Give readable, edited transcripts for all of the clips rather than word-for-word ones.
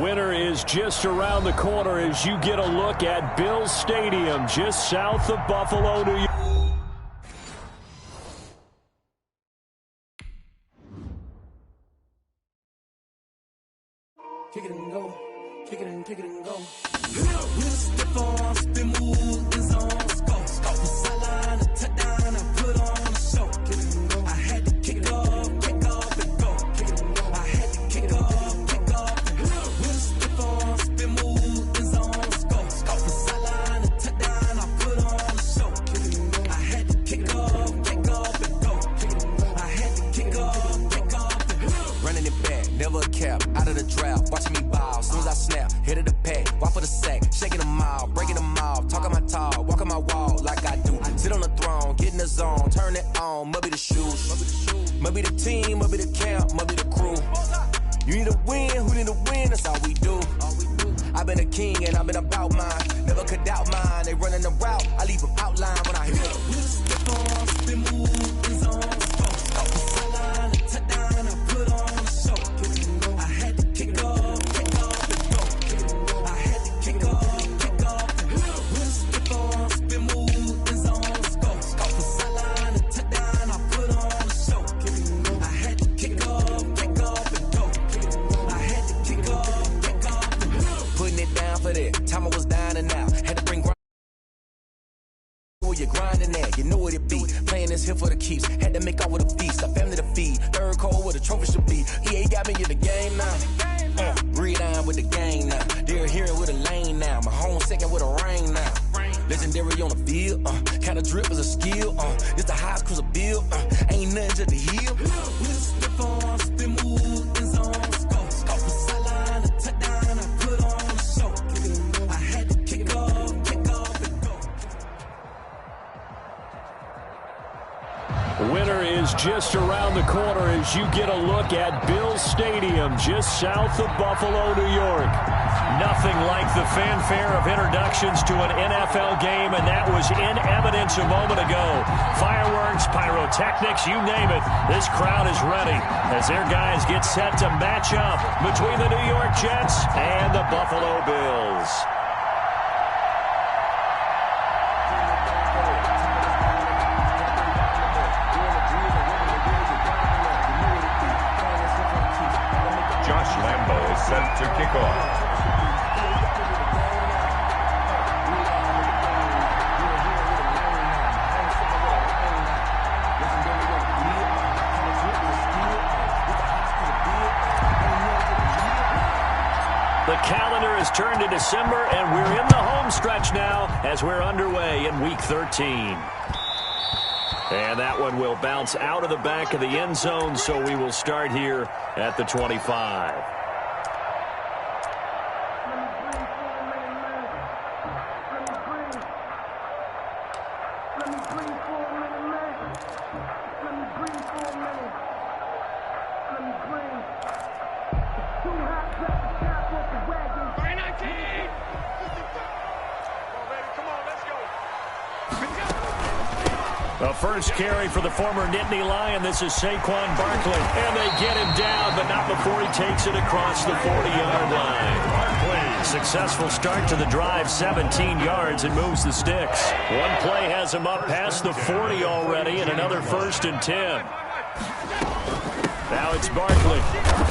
Winter is just around the corner as you get a look at Bills Stadium just south of Buffalo, New York. Kick it and go. Kick it and go. With a stiff on, spin move, in zone, go. From sideline to touchdown, I put on a show. Kick it and go. I had to kick off and go. Kick it and go. I had to kick off and go. With a stiff on, spin move, in zone, go. From sideline to touchdown, I put on a show. Kick it and go. I had to kick off and go. Kick it and go. I had to kick off and go. Running it back, never a cap, out of the draft, watching me ball. Soon as I snap, hit of the pack, walk for the sack, shaking them all, breaking them off, talking my talk, walking my wall like I do. Sit on the throne, get in the zone, turn it on, must be the shoes, must be the team, must be the camp, must be the crew. You need a win, who need a win, that's all we do. I've been a king and I've been about mine, never could doubt mine, they running the route, I leave them outline when I hit it. Step on, spin move, in zone, off the sideline, touchdown, I put on a show. I had to kick off and go. I had to kick off and go. With a step on, spin move, in zone, go. Off the sideline, touchdown, I put on a show. I had to kick off and go. I had to kick off and go. Putting it down for that, time I was down and out. Had to bring you're grinding that, you know what it be. Playing this here for the keeps, had to make out with a feast. A family to feed, third cold where the trophy should be. EA got me in the game now. Read on with the game now. They're hearing with a lane now. My home second with a rain now. Legendary on the field, kind of drip is a skill. It's the highest cruiser bill, ain't nothing just the heel. With a step on, spin move, in zone, go. Off the sideline, a touchdown, I put on a show. I had to kick off and go. Winter is just around the corner as you get a look at Bills Stadium just south of Buffalo, New York. Nothing like the fanfare of introductions to an NFL game, and that was in evidence a moment ago. Fireworks, pyrotechnics, you name it. This crowd is ready as their guys get set to match up between the New York Jets and the Buffalo Bills. Set to kick off. The calendar has turned to December, and we're in the home stretch now as we're underway in Week 13. And that one will bounce out of the back of the end zone, so we will start here at the 25. The first carry for the former Nittany Lion. This is Saquon Barkley. And they get him down, but not before he takes it across the 40-yard line. Barkley, successful start to the drive, 17 yards, and moves the sticks. One play has him up past the 40 already, and another 1st and 10. Now it's Barkley.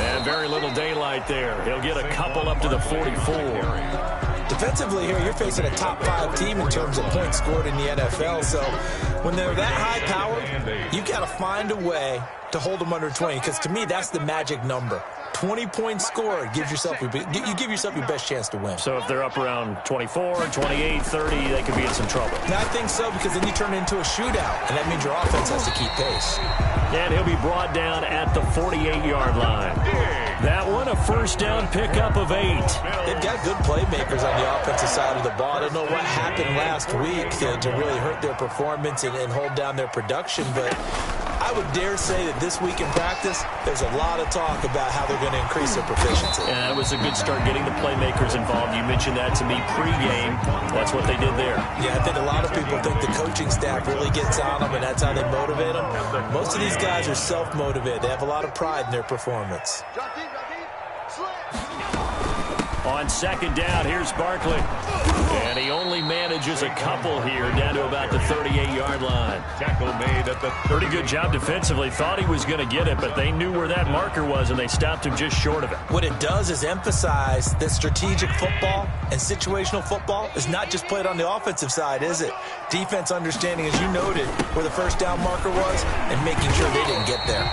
And very little daylight there. He'll get a couple up to the 44. Defensively here, you're facing a top-5 team in terms of points scored in the NFL. So when they're that high power, you've got to find a way to hold them under 20. Because to me, that's the magic number. 20 points scored gives yourself you give yourself your best chance to win. So if they're up around 24, 28, 30, they could be in some trouble. Now, I think so, because then you turn it into a shootout, and that means your offense has to keep pace. And he'll be brought down at the 48-yard line. That one, a first down pickup of 8. They've got good playmakers on the offensive side of the ball. I don't know what happened last week to really hurt their performance and hold down their production, but I would dare say that this week in practice, there's a lot of talk about how they're going to increase their proficiency. Yeah, it was a good start getting the playmakers involved. You mentioned that to me pregame. That's what they did there. Yeah, I think a lot of people think the coaching staff really gets on them, and that's how they motivate them. Most of these guys are self-motivated. They have a lot of pride in their performance. On second down, here's Barkley. And he only manages a couple here, down to about the 38-yard line. Tackle made at the 30. Pretty good job defensively. Thought he was going to get it, but they knew where that marker was, and they stopped him just short of it. What it does is emphasize that strategic football and situational football is not just played on the offensive side, is it? Defense understanding, as you noted, where the first down marker was and making sure they didn't get there.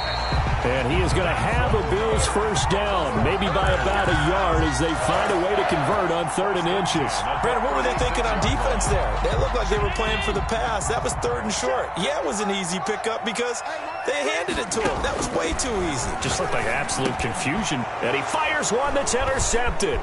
And he is going to have a Bills first down, maybe by about a yard, as they find a way to convert on 3rd and inches. Brandon, what were they thinking on defense there? They looked like they were playing for the pass. That was 3rd and short. Yeah, it was an easy pickup because they handed it to him. That was way too easy. Just looked like absolute confusion. And he fires one that's intercepted.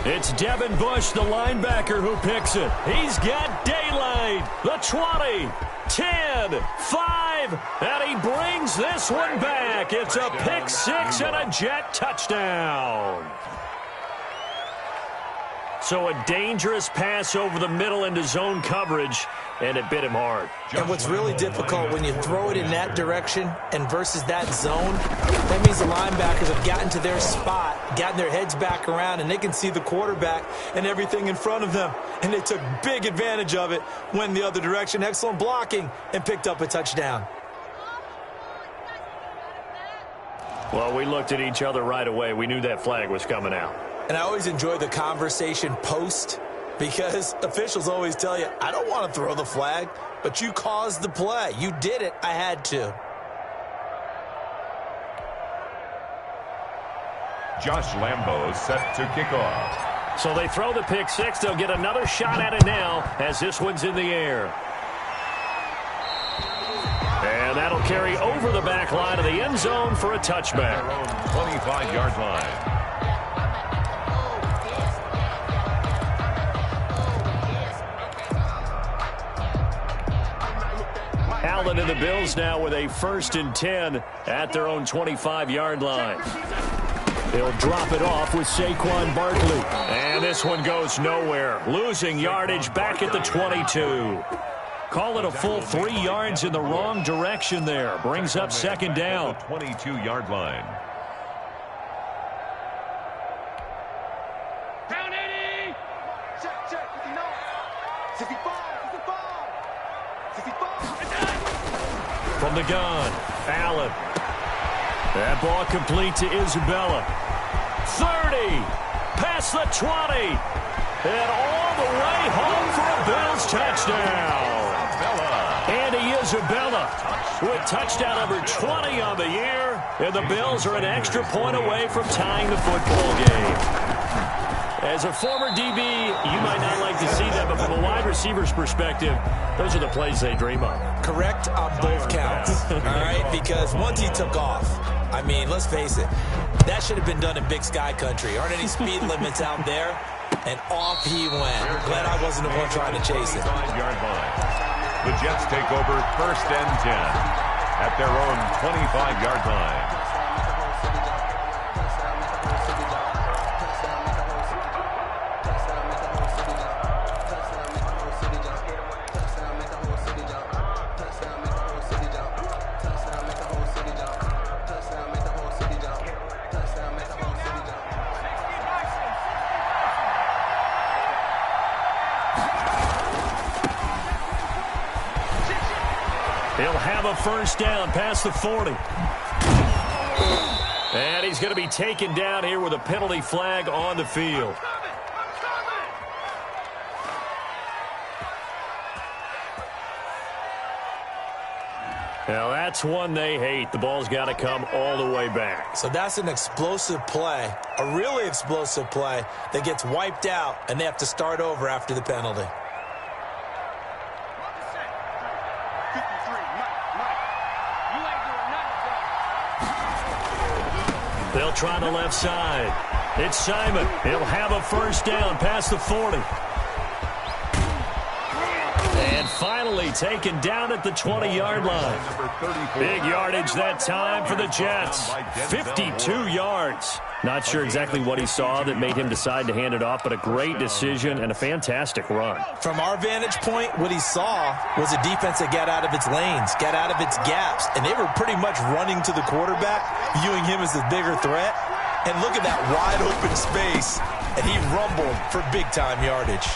It's Devin Bush, the linebacker, who picks it. He's got daylight. The 20, 10, 5, and he brings this one back. It's a pick six and a Jet touchdown. So a dangerous pass over the middle into zone coverage, and it bit him hard. And what's really difficult when you throw it in that direction and versus that zone, that means the linebackers have gotten to their spot, gotten their heads back around, and they can see the quarterback and everything in front of them. And they took big advantage of it, went the other direction, excellent blocking, and picked up a touchdown. Well, we looked at each other right away. We knew that flag was coming out. And I always enjoy the conversation post, because officials always tell you, I don't want to throw the flag, but you caused the play. You did it. I had to. Josh Lambo set to kick off. So they throw the pick six. They'll get another shot at it now as this one's in the air. And that'll carry over the back line of the end zone for a touchback. 25-yard line. Allen and the Bills now with a 1st and 10 at their own 25-yard line. They'll drop it off with Saquon Barkley. And this one goes nowhere. Losing yardage back at the 22. Call it a full 3 yards in the wrong direction there. Brings up 2nd down. 22-yard line. Down 80. Check. 59. 65. 65. From the gun, Allen. That ball complete to Isabella. 30, past the 20, and all the way home for a Bills touchdown. Andy Isabella with touchdown number 20 on the year, and the Bills are an extra point away from tying the football game. As a former DB, you might not like to see that, but from a wide receiver's perspective, those are the plays they dream of. Correct on both counts, all right? Because once he took off, I mean, let's face it, that should have been done in Big Sky Country. Aren't any speed limits out there? And off he went. Glad I wasn't the one trying to chase it. 5-yard line. The Jets take over 1st and 10 at their own 25-yard line. He'll have a 1st down past the 40. And he's going to be taken down here with a penalty flag on the field. Now, that's one they hate. The ball's got to come all the way back. So that's an explosive play, a really explosive play that gets wiped out, and they have to start over after the penalty. They'll try the left side. It's Simon. He'll have a 1st down past the 40. And finally taken down at the 20-yard line. Big yardage that time for the Jets. 52 yards. Not sure exactly what he saw that made him decide to hand it off, but a great decision and a fantastic run. From our vantage point, what he saw was a defense that got out of its lanes, got out of its gaps, and they were pretty much running to the quarterback, viewing him as the bigger threat. And look at that wide open space. and he rumbled for big-time yardage.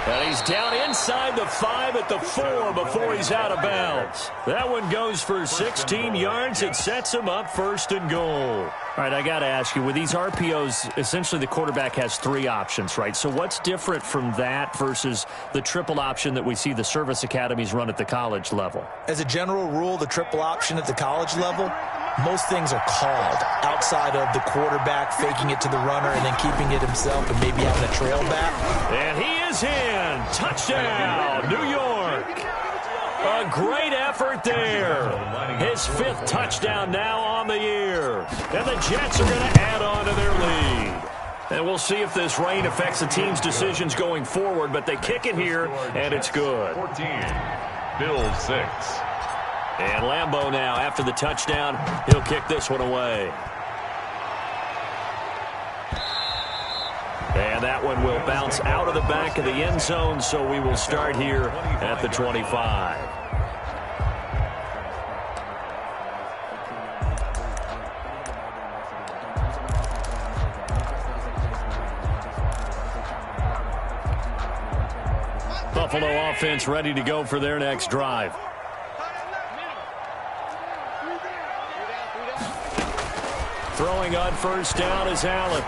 And he's down inside the 5 at the 4 before he's out of bounds. That one goes for 16 yards. It sets him up 1st and goal. All right, I got to ask you, with these RPOs, essentially the quarterback has 3 options, right? So what's different from that versus the triple option that we see the service academies run at the college level? As a general rule, the triple option at the college level, most things are called outside of the quarterback faking it to the runner and then keeping it himself and maybe having a trail back. And he is in. Touchdown, New York. A great effort there. His 5th touchdown now on the year. And the Jets are going to add on to their lead. And we'll see if this rain affects the team's decisions going forward, but they kick it here, and it's good. 14, Bills 6. And Lambeau now, after the touchdown, he'll kick this one away. And that one will bounce out of the back of the end zone, so we will start here at the 25. Buffalo offense ready to go for their next drive. Throwing on 1st down is Allen.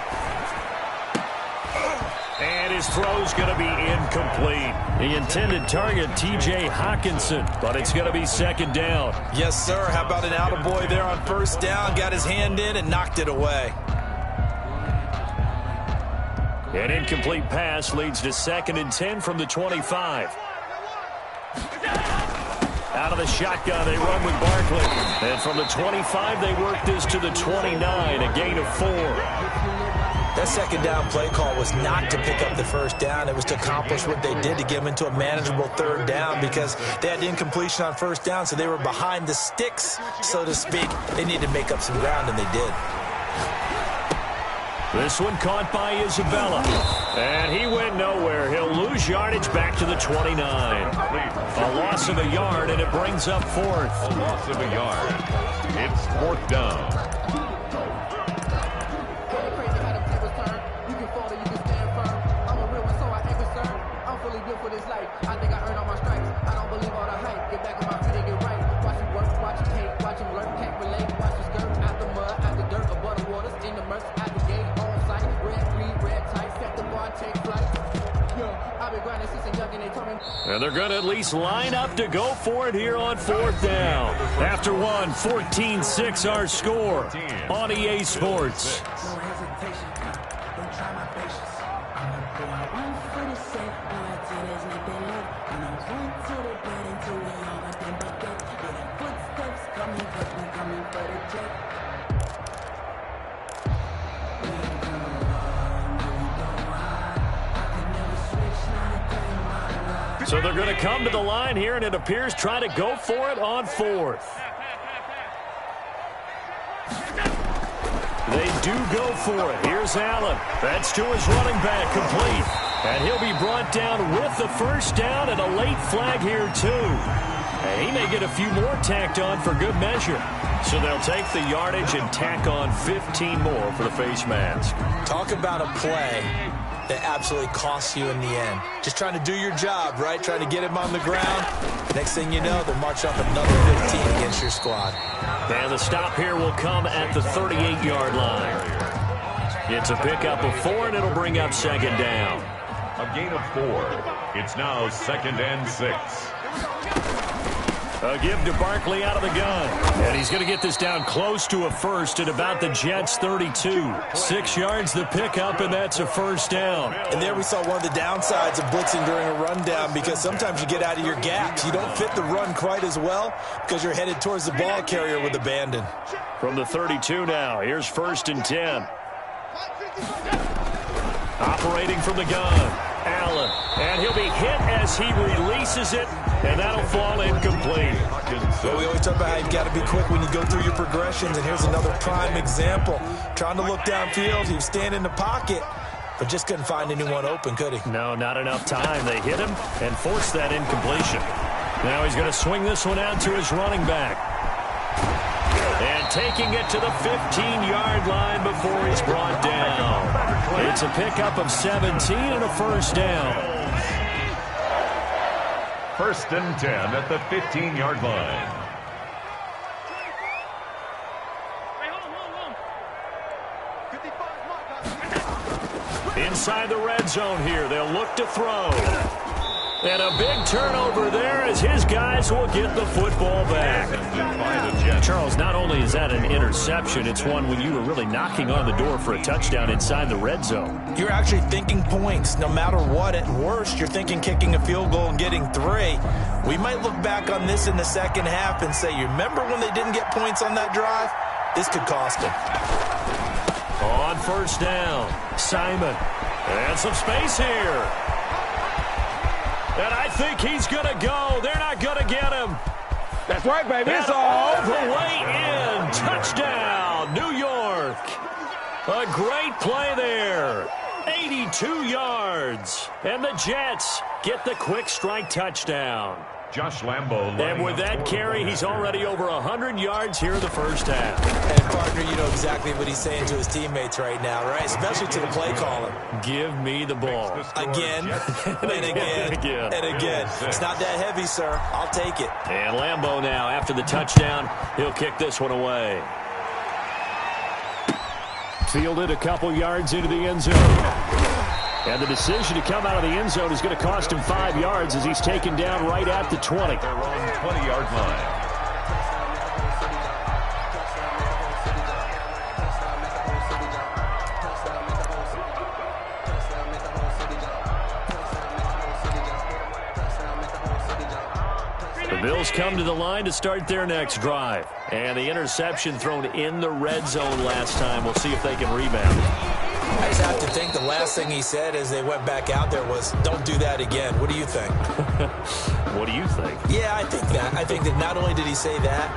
And his throw's going to be incomplete. The intended target, T.J. Hawkinson, but it's going to be 2nd down. Yes, sir. How about an attaboy there on 1st down? Got his hand in and knocked it away. An incomplete pass leads to 2nd and 10 from the 25. Out of the shotgun, they run with Barkley. And from the 25, they work this to the 29, a gain of 4. That 2nd down play call was not to pick up the 1st down. It was to accomplish what they did to get them into a manageable 3rd down because they had incompletion on 1st down, so they were behind the sticks, so to speak. They needed to make up some ground, and they did. This one caught by Isabella. And he went nowhere. He'll lose yardage back to the 29. A loss of a yard, and it brings up 4th. A loss of a yard. It's 4th down. I think I earned all my stripes. I don't believe all the hype. Get back on my feet and get right. Watch it work, watch it take, watch him learn, can't relate. Watch the skirt, out the mud, out the dirt, above the waters, in the murks, out the gate, on site. Red, green, red tight, set the bar, take flight. I've been grinding since a young and they told me. And they're going to at least line up to go for it here on 4th down. After one, 14-6 our score on EA Sports. No hesitation, don't try my patience. I'm gonna go out one for the sake, go out till there's nothing left. And I run to the bed until we all got them buckets. Yeah, the footsteps coming, but we coming for the check. We go long, we go high. I can never switch, not a day in my life. So they're going to come to the line here, and it appears try to go for it on 4th. They do go for it. Here's Allen. That's to his running back, complete. And he'll be brought down with the 1st down and a late flag here, too. And he may get a few more tacked on for good measure. So they'll take the yardage and tack on 15 more for the face mask. Talk about a play that absolutely costs you in the end. Just trying to do your job, right? Trying to get him on the ground. Next thing you know, they're marching up another 15 against your squad. And the stop here will come at the 38-yard line. It's a pickup of 4, and it'll bring up 2nd down. A gain of 4. It's now 2nd and 6. A give to Barkley out of the gun. And he's going to get this down close to a 1st at about the Jets' 32. 6 yards the pickup, and that's a 1st down. And there we saw one of the downsides of blitzing during a rundown because sometimes you get out of your gaps. You don't fit the run quite as well because you're headed towards the ball carrier with abandon. From the 32 now, here's 1st and 10. Operating from the gun, Allen. And he'll be hit as he releases it, and that'll fall incomplete. Well, we always talk about how you've got to be quick when you go through your progressions, and here's another prime example. Trying to look downfield, he was standing in the pocket, but just couldn't find anyone open, could he? No, not enough time. They hit him and forced that incompletion. Now he's going to swing this one out to his running back. And taking it to the 15-yard line before he's brought down. It's a pickup of 17 and a first down. First and 10 at the 15-yard line. Inside the red zone here, they'll look to throw. And a big turnover there as his guys will get the football back. Charles, not only is that an interception, it's one when you were really knocking on the door for a touchdown inside the red zone. You're actually thinking points. No matter what, at worst, you're thinking kicking a field goal and getting 3. We might look back on this in the second half and say, you remember when they didn't get points on that drive? This could cost them. On first down, Simon. And some space here. And I think he's going to go. They're not going to get him. That's right, baby. It's all the way in. Touchdown, New York. A great play there. 82 yards. And the Jets get the quick strike touchdown. Josh Lambo. And with that carry, he's already over 100 yards here in the first half. And, partner, you know exactly what he's saying to his teammates right now, right? Especially to the play caller. Give me the ball. Again, and again, and again. It's not that heavy, sir. I'll take it. And Lambo now, after the touchdown, he'll kick this one away. Fielded a couple yards into the end zone. And the decision to come out of the end zone is going to cost him 5 yards as he's taken down right at the 20. Their own 20-yard line. The Bills come to the line to start their next drive. And the interception thrown in the red zone last time. We'll see if they can rebound. I just have to think the last thing he said as they went back out there was, don't do that again. What do you think? What do you think? Yeah, I think that. I think that not only did he say that,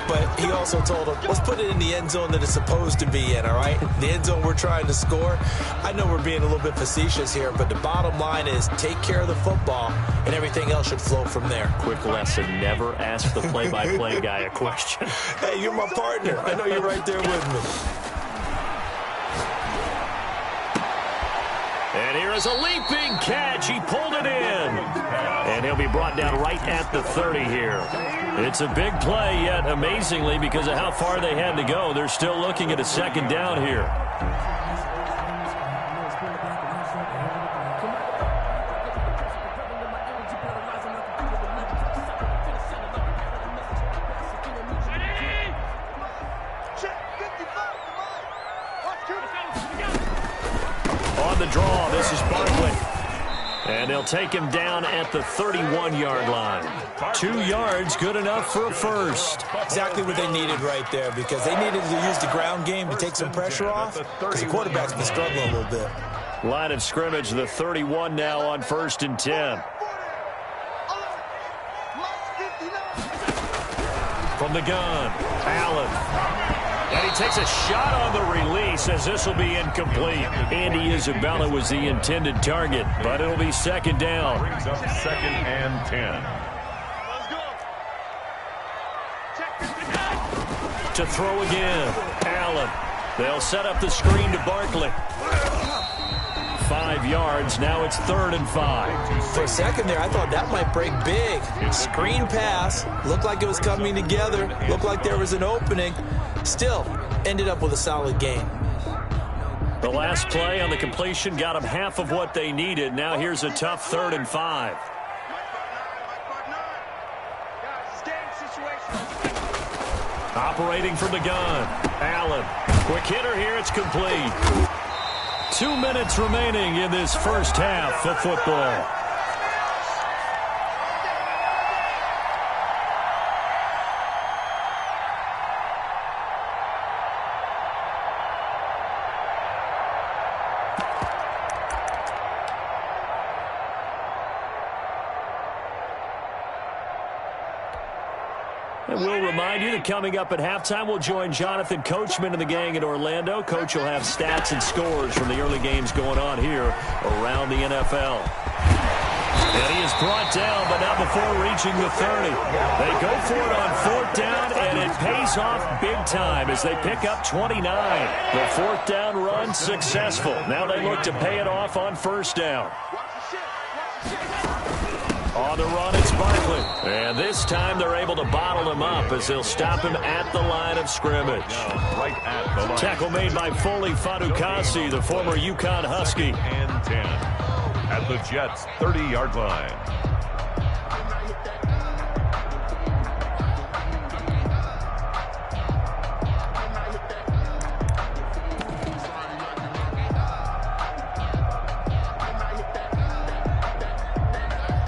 but he also told him, let's put it in the end zone that it's supposed to be in, all right? The end zone we're trying to score. I know we're being a little bit facetious here, but the bottom line is take care of the football, and everything else should flow from there. Quick lesson, never ask the play-by-play guy a question. Hey, you're my partner. I know you're right there with me. And here is a leaping catch. He pulled it in. And he'll be brought down right at the 30 here. It's a big play, yet amazingly, because of how far they had to go, they're still looking at a second down here. On the draw, this is Barkley. And they'll take him down at the 31-yard line. 2 yards, good enough for a first. Exactly what they needed right there, because they needed to use the ground game to take some pressure off, because the quarterback's been struggling a little bit. Line of scrimmage, the 31 now on 1st and 10. From the gun, Allen. And he takes a shot on the release as this will be incomplete. Andy Isabella was the intended target, but it'll be second down. Brings up 2nd and 10. To throw again, Allen. They'll set up the screen to Barkley. 5 yards, now it's 3rd and 5. For a second there, I thought that might break big. Screen pass, looked like it was coming together, looked like there was an opening. Still, ended up with a solid game. The last play on the completion got them half of what they needed. Now here's a tough 3rd and 5. Operating from the gun, Allen. Quick hitter here, it's complete. 2 minutes remaining in this first half of football. And we'll remind you that coming up at halftime, we'll join Jonathan Coachman and the gang in Orlando. Coach will have stats and scores from the early games going on here around the NFL. And he is brought down, but not before reaching the 30. They go for it on 4th down, and it pays off big time as they pick up 29. The 4th down run successful. Now they look to pay it off on 1st down. On the run, it's Barkley. And this time they're able to bottle him up as they'll stop him at the line of scrimmage. Right at the line. Tackle made by Foley Fadukasi, the former UConn Husky. And 10 at the Jets' 30-yard line.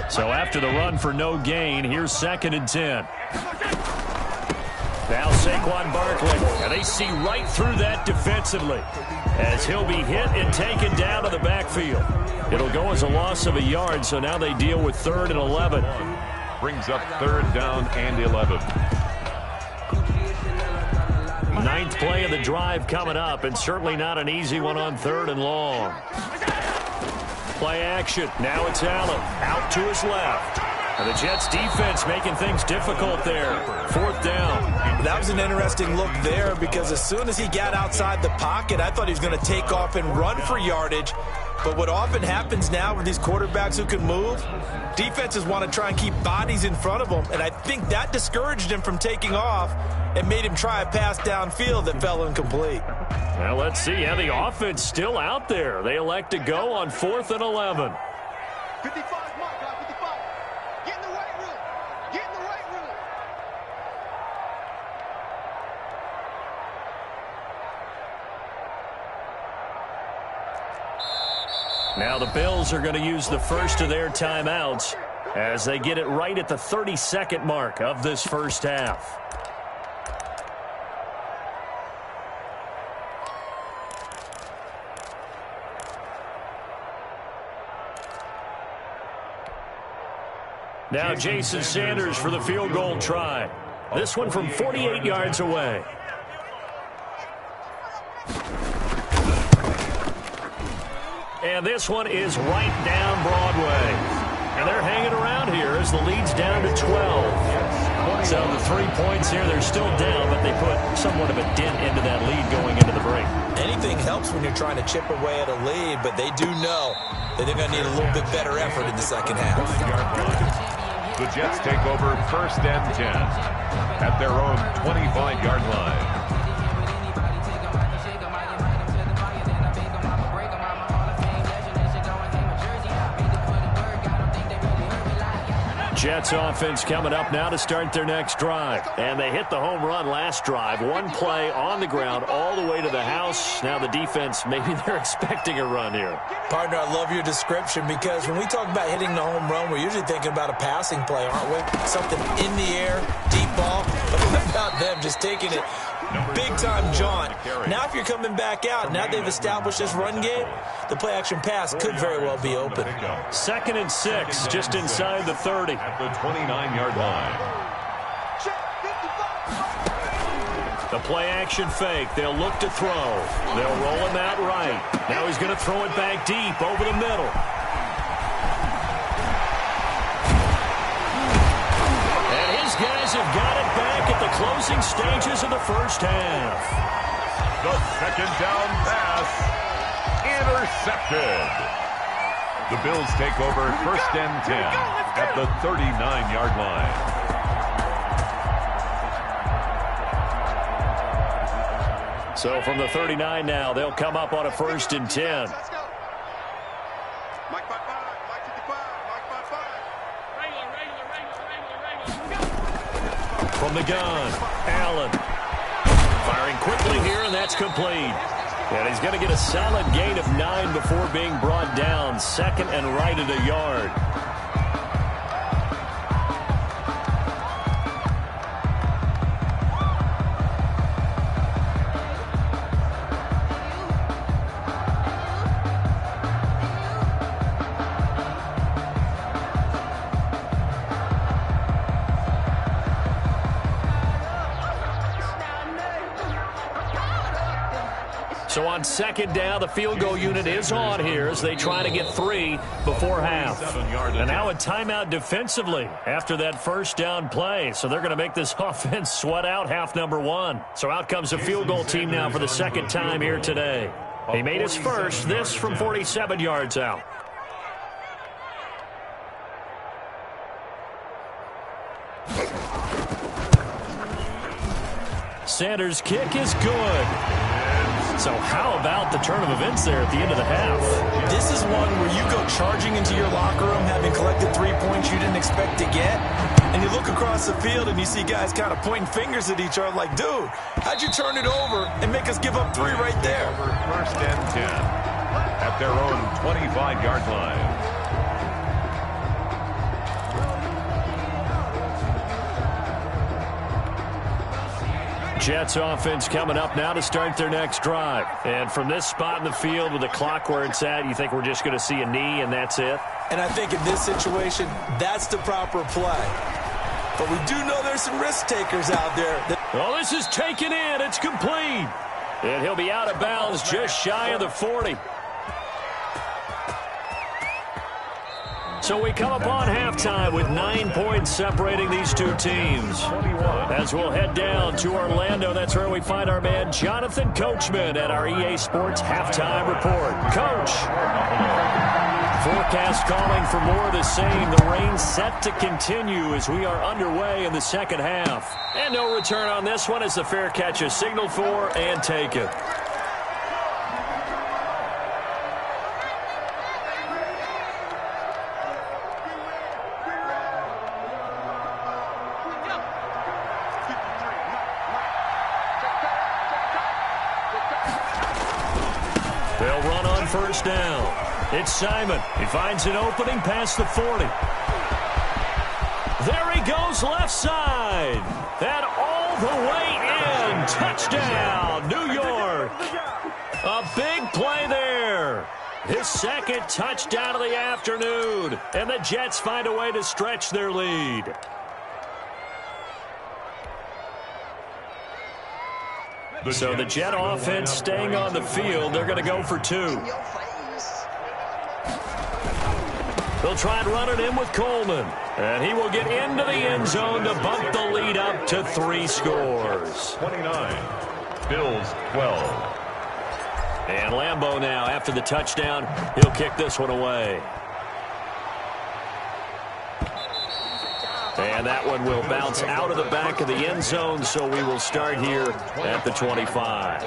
So after the run for no gain, here's 2nd and 10. Now Saquon Barkley, and they see right through that defensively as he'll be hit and taken down to the backfield. It'll go as a loss of a yard, so now they deal with 3rd and 11. Brings up 3rd down and 11. 9th play of the drive coming up, and certainly not an easy one on 3rd and long. Play action. Now it's Allen. Out to his left. And the Jets defense making things difficult there. 4th down. That was an interesting look there because as soon as he got outside the pocket, I thought he was going to take off and run for yardage. But what often happens now with these quarterbacks who can move, defenses want to try and keep bodies in front of them. And I think that discouraged him from taking off and made him try a pass downfield that fell incomplete. Well, let's see how the offense still out there. They elect to go on 4th and 11. 55, Mike, 55. Get in the right room. Get in the right room. Now the Bills are going to use the first of their timeouts as they get it right at the 32nd mark of this first half. Now Jason Sanders for the field goal try. This one from 48 yards away. And this one is right down Broadway. And they're hanging around here as the lead's down to 12. So the 3 points here, they're still down, but they put somewhat of a dent into that lead going into the break. Anything helps when you're trying to chip away at a lead, but they do know that they're going to need a little bit better effort in the second half. The Jets take over 1st and 10 at their own 25-yard line. Jets offense coming up now to start their next drive. And they hit the home run last drive. One play on the ground all the way to the house. Now the defense, maybe they're expecting a run here. Partner, I love your description because when we talk about hitting the home run, we're usually thinking about a passing play, aren't we? Something in the air, deep ball. But what about them just taking it big-time jaunt? Now if you're coming back out, now they've established this run game, the play-action pass could very well be open. 2nd and 6, just inside the 30. At the 29-yard line. The play-action fake. They'll look to throw. They'll roll him out right. Now he's going to throw it back deep over the middle. And his guys have got it back at the closing stages of the first half. The 2nd down pass intercepted. The Bills take over 1st and 10 at the 39-yard line. So from the 39 now, they'll come up on a 1st and 10. Let's go. Mike 55, Mike 55, Mike 55. From the gun, Allen. Firing quickly here, and that's complete. And he's going to get a solid gain of 9 before being brought down. 2nd and right at a yard. So on second down, the field goal unit is on here as they try to get 3 before half. And now a timeout defensively after that first down play. So they're going to make this offense sweat out half number 1. So out comes the field goal team now for the second time here today. He made his first, this from 47 yards out. Sanders' kick is good. So how about the turn of events there at the end of the half? This is one where you go charging into your locker room having collected 3 points you didn't expect to get, and you look across the field and you see guys kind of pointing fingers at each other like, dude, how'd you turn it over and make us give up 3 right there? First and 10 at their own 25-yard line. Jets offense coming up now to start their next drive. And from this spot in the field with the clock where it's at, you think we're just going to see a knee and that's it? And I think in this situation, that's the proper play. But we do know there's some risk takers out there. Oh, this is taken in. It's complete. And he'll be out of bounds just shy of the 40. So we come upon halftime with 9 points separating these two teams. As we'll head down to Orlando, that's where we find our man Jonathan Coachman at our EA Sports Halftime Report. Coach. Forecast calling for more of the same. The rain set to continue as we are underway in the second half. And no return on this one as the fair catch is signaled for and taken. They'll run on first down. It's Simon. He finds an opening past the 40. There he goes left side. That all the way in. Touchdown, New York. A big play there. His second touchdown of the afternoon. And the Jets find a way to stretch their lead. So the Jet offense staying on the field. They're going to go for 2. They'll try and run it in with Coleman. And he will get into the end zone to bump the lead up to 3 scores. 29, Bills 12. And Lambeau now, after the touchdown, he'll kick this one away. And that one will bounce out of the back of the end zone, so we will start here at the 25.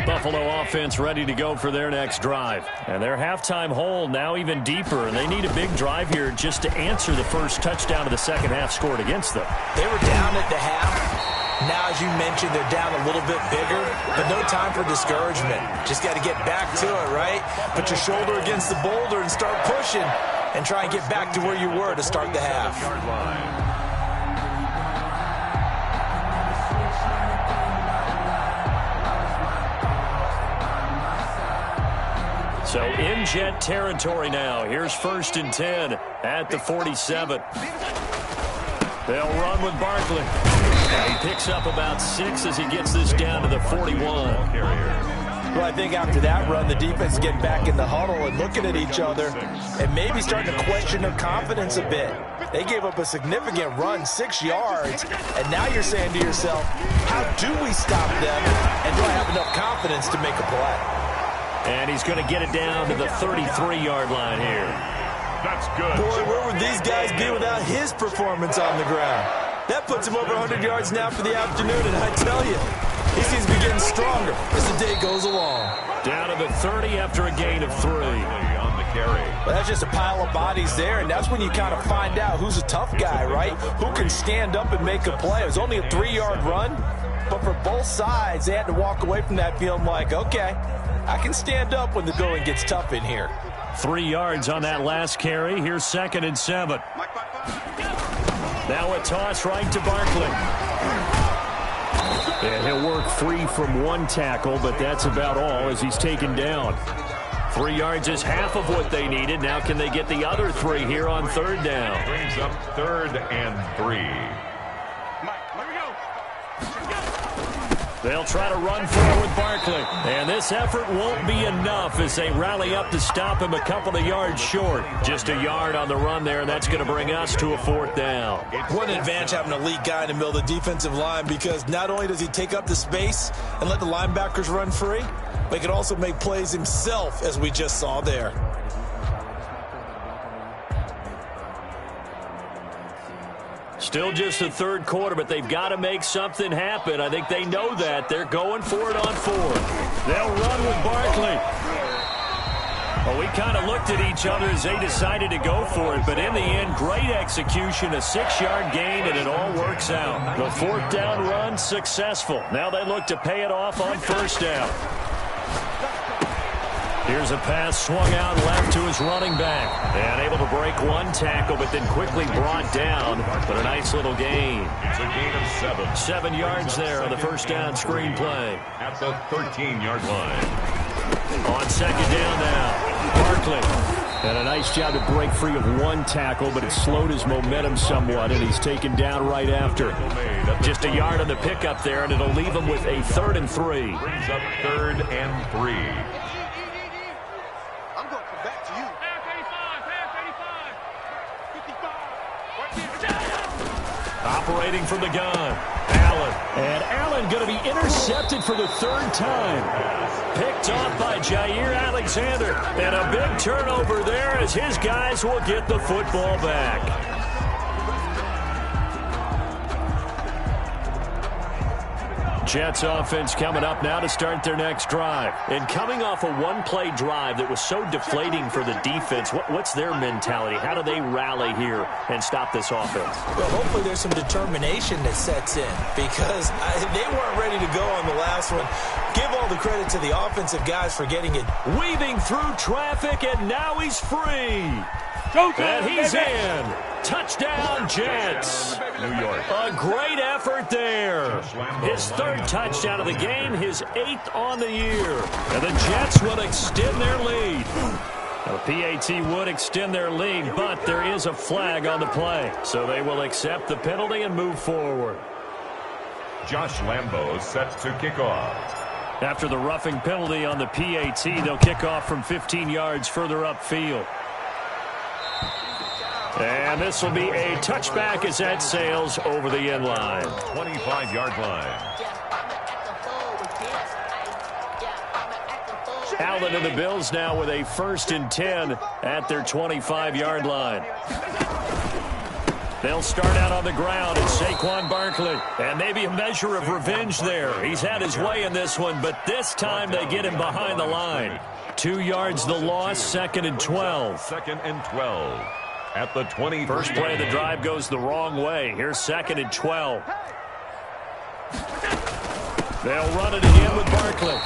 Buffalo offense ready to go for their next drive. And their halftime hole now even deeper, and they need a big drive here just to answer the first touchdown of the second half scored against them. They were down at the half. Now, as you mentioned, they're down a little bit bigger, but no time for discouragement. Just got to get back to it, right? Put your shoulder against the boulder and start pushing and try and get back to where you were to start the half. So in Jet territory now. Here's first and 10 at the 47. They'll run with Barkley. And he picks up about 6 as he gets this down to the 41. Well, I think after that run, the defense getting back in the huddle and looking at each other and maybe starting to question their confidence a bit. They gave up a significant run, 6 yards, and now you're saying to yourself, how do we stop them, and do I have enough confidence to make a play? And he's going to get it down to the 33-yard line here. That's good. Boy, where would these guys be without his performance on the ground? That puts him over 100 yards now for the afternoon, and I tell you, he seems to be getting stronger as the day goes along. Down to the 30 after a gain of 3. On the carry. Well, that's just a pile of bodies there, and that's when you kind of find out who's a tough guy, right? Who can stand up and make a play. It was only a 3-yard run, but for both sides, they had to walk away from that feeling like, okay, I can stand up when the going gets tough in here. 3 yards on that last carry. Here's second and 7. Now a toss right to Barkley. And he'll work free from one tackle, but that's about all as he's taken down. 3 yards is half of what they needed. Now can they get the other 3 here on third down? Brings up 3rd and 3. They'll try to run forward with Barkley. And this effort won't be enough as they rally up to stop him a couple of yards short. Just a yard on the run there, and that's going to bring us to a 4th down. What an advantage having an elite guy in the middle of the defensive line, because not only does he take up the space and let the linebackers run free, but he can also make plays himself, as we just saw there. Still just the 3rd quarter, but they've got to make something happen. I think they know that. They're going for it on 4th. They'll run with Barkley. Well, we kind of looked at each other as they decided to go for it, but in the end, great execution, a 6-yard gain, and it all works out. The 4th down run successful. Now they look to pay it off on 1st down. Here's a pass swung out left to his running back. And able to break 1 tackle, but then quickly brought down. But a nice little gain. It's a gain of 7. 7 yards there on the 1st down screen play. At the 13-yard line. On 2nd down now, Barkley. And a nice job to break free of 1 tackle, but it slowed his momentum somewhat, and he's taken down right after. Just a yard on the pickup there, and it'll leave him with a 3rd and 3. Brings up 3rd and 3. I'm going to come back to you. Operating from the gun, Allen. And Allen going to be intercepted for the 3rd time. Picked off by Jair Alexander. And a big turnover there as his guys will get the football back. Jets offense coming up now to start their next drive. And coming off a 1-play drive that was so deflating for the defense, what's their mentality? How do they rally here and stop this offense? Well, hopefully there's some determination that sets in, because they weren't ready to go on the last one. Give all the credit to the offensive guys for getting it. Weaving through traffic, and now he's free. And he's in. Touchdown, Jets. New York. A great effort there. His 3rd touchdown of the game, his 8th on the year. And the Jets will extend their lead. The PAT would extend their lead, but there is a flag on the play. So they will accept the penalty and move forward. Josh Lambo set to kick off. After the roughing penalty on the PAT, they'll kick off from 15 yards further upfield. And this will be a touchback as that sails over the end line. 25-yard line. Allen and the Bills now with a 1st and 10 at their 25-yard line. They'll start out on the ground at Saquon Barkley. And maybe a measure of revenge there. He's had his way in this one, but this time they get him behind the line. 2 yards the loss, 2nd and 12. 2nd and 12. At the 20. First play of the drive goes the wrong way. Here's 2nd and 12. They'll run it again with Barkley.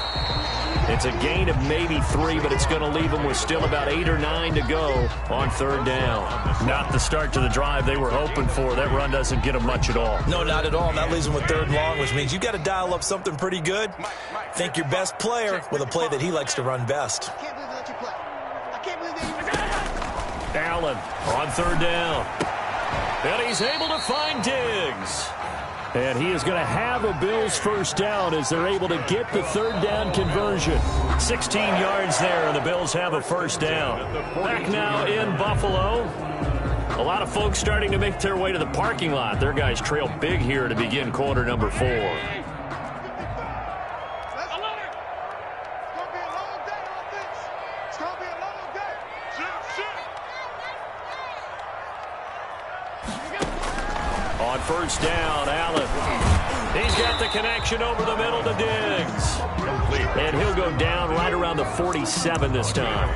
It's a gain of maybe 3, but it's going to leave them with still about 8 or 9 to go on 3rd down. Not the start to the drive they were hoping for. That run doesn't get them much at all. No, not at all. And that leaves them with 3rd and long, which means you got to dial up something pretty good. Think your best player with a play that he likes to run best. I can't believe they let you play. I can't believe they let you play. Allen on 3rd down. And he's able to find Diggs. And he is going to have a Bills 1st down as they're able to get the 3rd down conversion. 16 yards there, and the Bills have a 1st down. Back now in Buffalo. A lot of folks starting to make their way to the parking lot. Their guys trail big here to begin quarter number 4. On 1st down, Allen. He's got the connection over the middle to Diggs. And he'll go down right around the 47 this time.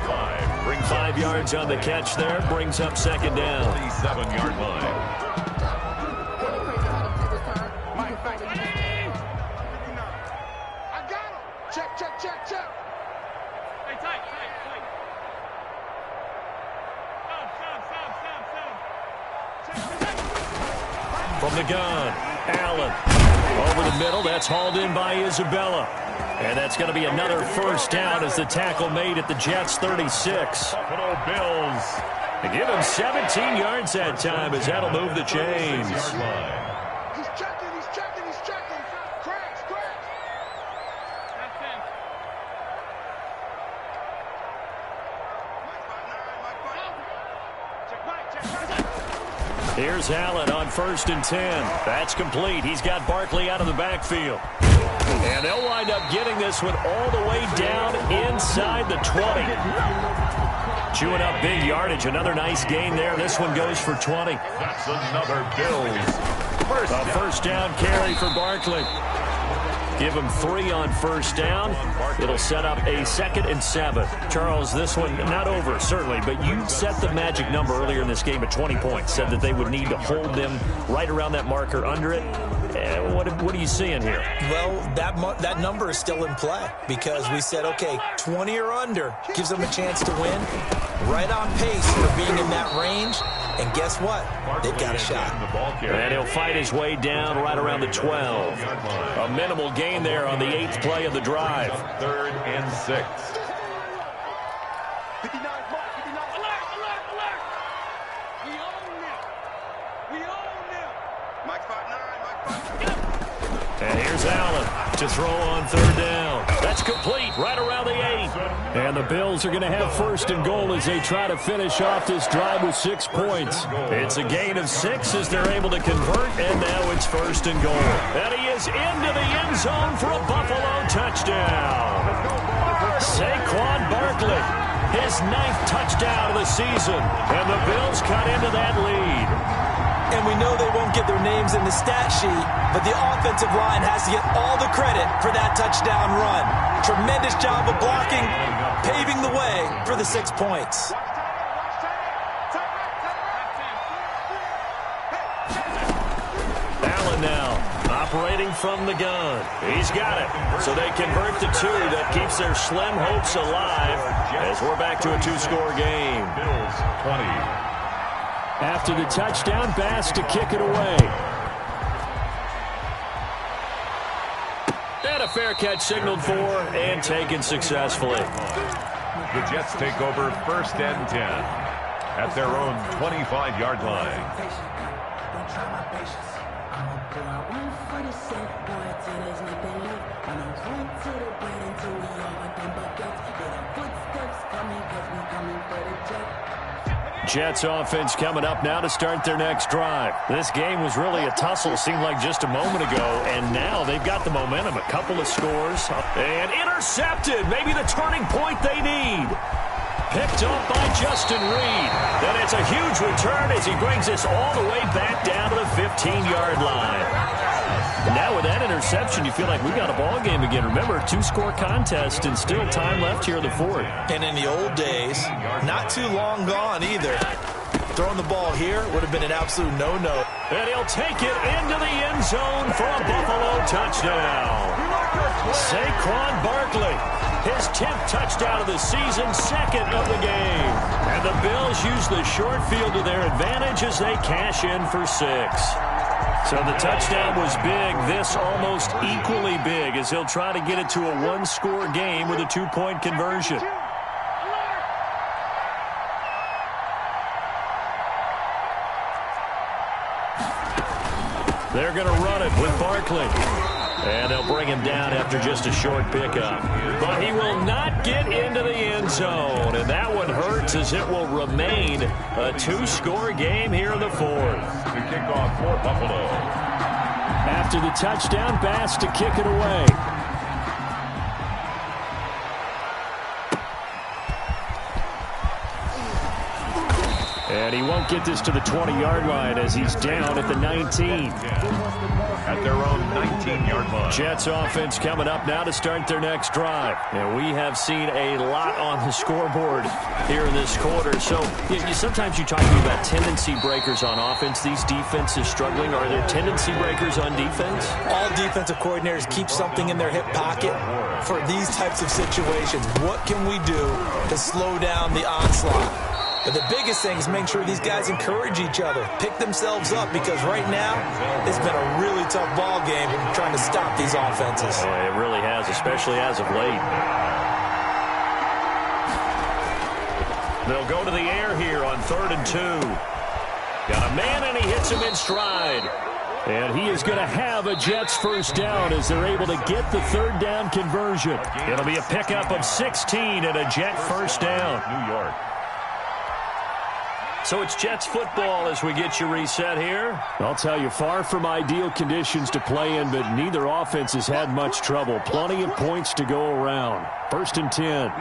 5 yards on the catch there. Brings up 2nd down. 47-yard line. I got him. Check, check, check, check. Hey, tight. From the gun, Allen. Over the middle, that's hauled in by Isabella. And that's going to be another first down as the tackle made at the Jets' 36. Buffalo Bills. They give him 17 yards that time as that'll move the chains. He's checking. Cracks. Here's Allen on 1st and 10. That's complete. He's got Barkley out of the backfield. And they'll wind up getting this one all the way down inside the 20. Chewing up big yardage. Another nice gain there. This one goes for 20. That's another Bills. First down carry for Barkley. Give him 3 on first down. It'll set up a 2nd and 7. Charles, this one not over, certainly, but you set the magic number earlier in this game at 20 points. Said that they would need to hold them right around that marker under it. What are you seeing here? Well, that number is still in play because we said, okay, 20 or under gives them a chance to win. Right on pace for being in that range. And guess what? They've got a shot. And he'll fight his way down right around the 12. A minimal gain there on the 8th play of the drive. 3rd and 6. 59, Mark, 59. Alert! We own them. Mike 5'9", And here's Allen to throw on 3rd down. That's complete right around the 8. And the Bills are going to have 1st and goal as they try to finish off this drive with 6 points. It's a gain of 6 as they're able to convert, and now it's 1st and goal. And he is into the end zone for a Buffalo touchdown. Saquon Barkley, his 9th touchdown of the season, and the Bills cut into that lead. And we know they won't get their names in the stat sheet, but the offensive line has to get all the credit for that touchdown run. Tremendous job of blocking, paving the way for the 6 points. Allen now operating from the gun. He's got it. So they convert the 2. That keeps their slim hopes alive as we're back to a 2-score game. Bills 20. After the touchdown, Bass to kick it away. And a fair catch signaled for and taken successfully. The Jets take over 1st and 10 at their own 25-yard line. Jets offense coming up now to start their next drive. This game was really a tussle, seemed like just a moment ago, and now they've got the momentum. A couple of scores, and intercepted. Maybe the turning point they need. Picked up by Justin Reed. Then it's a huge return as he brings us all the way back down to the 15-yard line. And now with that interception, you feel like we got a ball game again. Remember, 2-score contest and still time left here in the 4th. And in the old days, not too long gone either. Throwing the ball here would have been an absolute no-no. And he'll take it into the end zone for a Buffalo touchdown. Saquon Barkley, his 10th touchdown of the season, 2nd of the game. And the Bills use the short field to their advantage as they cash in for 6. So the touchdown was big. This almost equally big as he'll try to get it to a 1-score game with a 2-point conversion. They're going to run it with Barkley. And they'll bring him down after just a short pickup. But he will not get into the end zone. And that one hurts as it will remain a 2-score game here in the 4th. The kickoff for Buffalo. After the touchdown, Bass to kick it away. And he won't get this to the 20-yard line as he's down at the 19. At their own 19-yard line. Jets offense coming up now to start their next drive. And we have seen a lot on the scoreboard here in this quarter. So sometimes you talk to me about tendency breakers on offense. These defenses struggling. Are there tendency breakers on defense? All defensive coordinators keep something in their hip pocket for these types of situations. What can we do to slow down the onslaught? But the biggest thing is making sure these guys encourage each other, pick themselves up, because right now it's been a really tough ball game trying to stop these offenses. Oh, it really has, especially as of late. They'll go to the air here on 3rd and 2. Got a man, and he hits him in stride. And he is going to have a Jets first down as they're able to get the 3rd down conversion. It'll be a pickup of 16 and a Jet first down. New York. So it's Jets football as we get you reset here. I'll tell you, far from ideal conditions to play in, but neither offense has had much trouble. Plenty of points to go around. 1st and 10.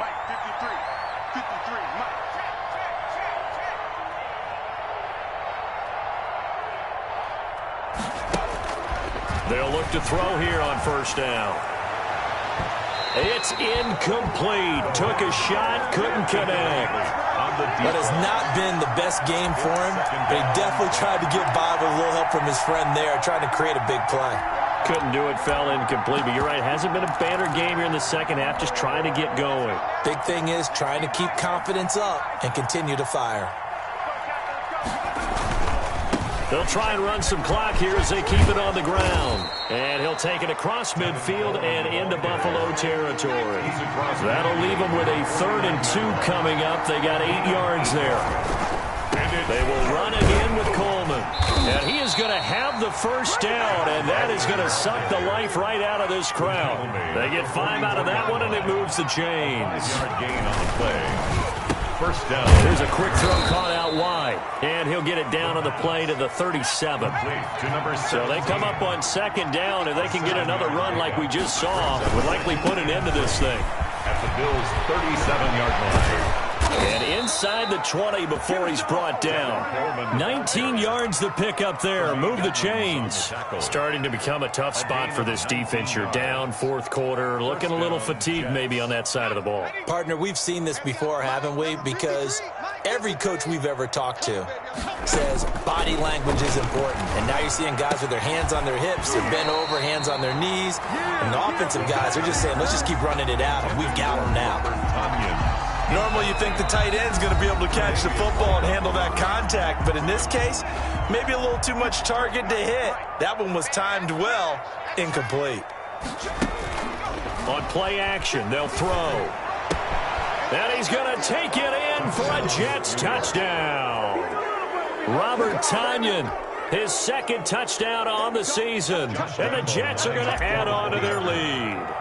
They'll look to throw here on 1st down. It's incomplete. Took a shot, couldn't connect. But it's not been the best game for him. But he definitely tried to get by with a little help from his friend there, trying to create a big play. Couldn't do it, fell incomplete. But you're right, hasn't been a banner game here in the second half, just trying to get going. Big thing is trying to keep confidence up and continue to fire. They'll try and run some clock here as they keep it on the ground. And he'll take it across midfield and into Buffalo territory. That'll leave them with a 3rd and 2 coming up. They got 8 yards there. They will run it in with Coleman. And he is going to have the first down, and that is going to suck the life right out of this crowd. They get 5 out of that one, and it moves the chains. Gain on the play. First down. There's a quick throw caught out wide. And he'll get it down on the play to the 37. So they come up on 2nd down, and they can get another run like we just saw. Would likely put an end to this thing. At the Bills' 37-yard line. And inside the 20 before he's brought down. 19 yards to pick up there. Move the chains. Starting to become a tough spot for this defense. You're down 4th quarter. Looking a little fatigued maybe on that side of the ball. Partner, we've seen this before, haven't we? Because every coach we've ever talked to says body language is important. And now you're seeing guys with their hands on their hips, they're bent over, hands on their knees. And the offensive guys are just saying, let's just keep running it out. And we've got them now. Normally you think the tight end's going to be able to catch the football and handle that contact, but in this case, maybe a little too much target to hit. That one was timed well, incomplete. On play action, they'll throw. And he's going to take it in for a Jets touchdown. Robert Tonyan, his 2nd touchdown on the season. And the Jets are going to add on to their lead.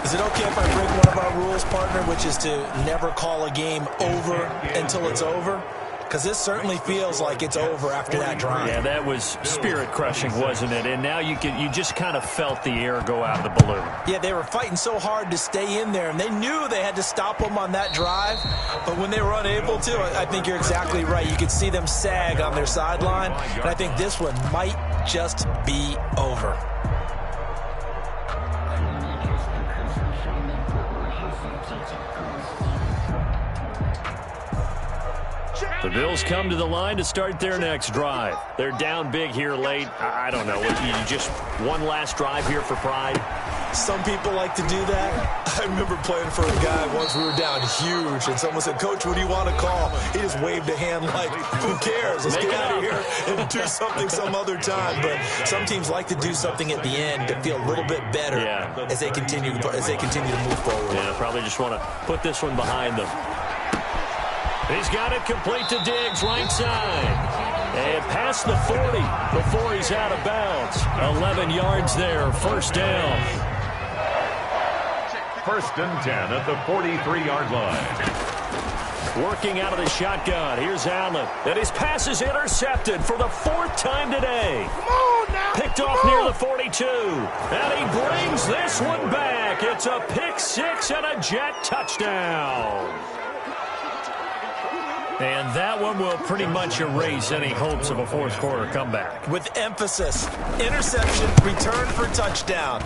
Is it okay if I break one of our rules, partner, which is to never call a game over until it's over? Because this certainly feels like it's over after that drive. Yeah, that was spirit-crushing, wasn't it? And now you just kind of felt the air go out of the balloon. Yeah, they were fighting so hard to stay in there, and they knew they had to stop them on that drive. But when they were unable to, I think you're exactly right. You could see them sag on their sideline, and I think this one might just be over. The Bills come to the line to start their next drive. They're down big here late. I don't know. Just one last drive here for pride? Some people like to do that. I remember playing for a guy once. We were down huge, and someone said, "Coach, what do you want to call?" He just waved a hand like, who cares? Let's get out of here and do something some other time. But some teams like to do something at the end to feel a little bit better as they continue to move forward. Yeah, probably just want to put this one behind them. He's got it complete to Diggs, right side. And past the 40 before he's out of bounds. 11 yards there, first down. 1st and 10 at the 43-yard line. Working out of the shotgun. Here's Allen. And his pass is intercepted for the 4th time today. Come on now. Picked off near the 42. And he brings this one back. It's a pick 6 and a Jet touchdown. And that one will pretty much erase any hopes of a 4th quarter comeback. With emphasis, interception, return for touchdown.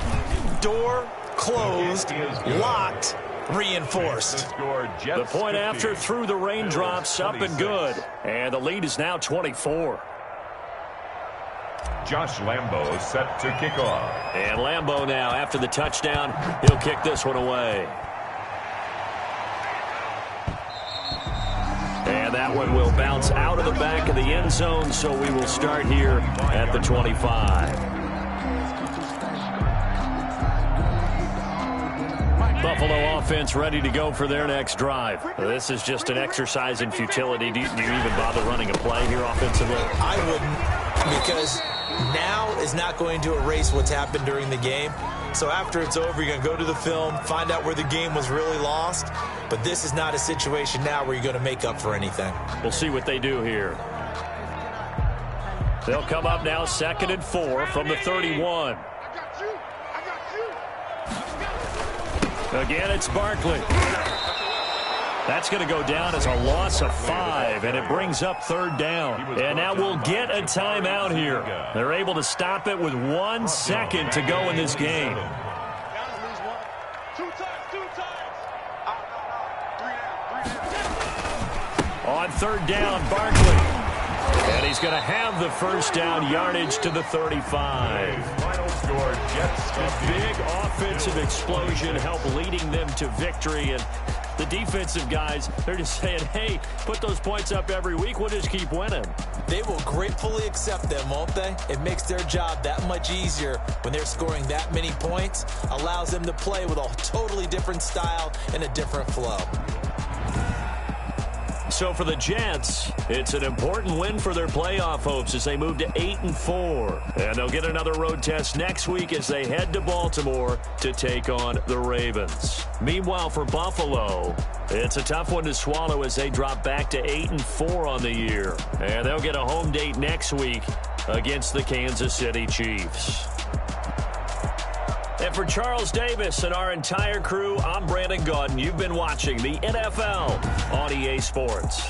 Door closed, locked, reinforced. The point after through the raindrops, up and good. And the lead is now 24. Josh Lambo set to kick off. And Lambo now, after the touchdown, he'll kick this one away. And that one will bounce out of the back of the end zone, so we will start here at the 25. Buffalo offense ready to go for their next drive. This is just an exercise in futility. Do you even bother running a play here offensively? I wouldn't, because now is not going to erase what's happened during the game. So after it's over, you're going to go to the film, find out where the game was really lost. But this is not a situation now where you're going to make up for anything. We'll see what they do here. They'll come up now 2nd and 4 from the 31. Again, it's Barkley. That's going to go down as a loss of 5, and it brings up 3rd down. And now we'll get a timeout here. They're able to stop it with 1 second to go in this game. On 3rd down, Barkley. And he's going to have the 1st down, yardage to the 35. Final score, Jets. A big offensive explosion helped leading them to victory. And the defensive guys, they're just saying, hey, put those points up every week. We'll just keep winning. They will gratefully accept them, won't they? It makes their job that much easier when they're scoring that many points. Allows them to play with a totally different style and a different flow. So for the Jets, it's an important win for their playoff hopes as they move to 8-4. And they'll get another road test next week as they head to Baltimore to take on the Ravens. Meanwhile, for Buffalo, it's a tough one to swallow as they drop back to 8-4 on the year. And they'll get a home date next week against the Kansas City Chiefs. And for Charles Davis and our entire crew, I'm Brandon Gaudin. You've been watching the NFL on EA Sports.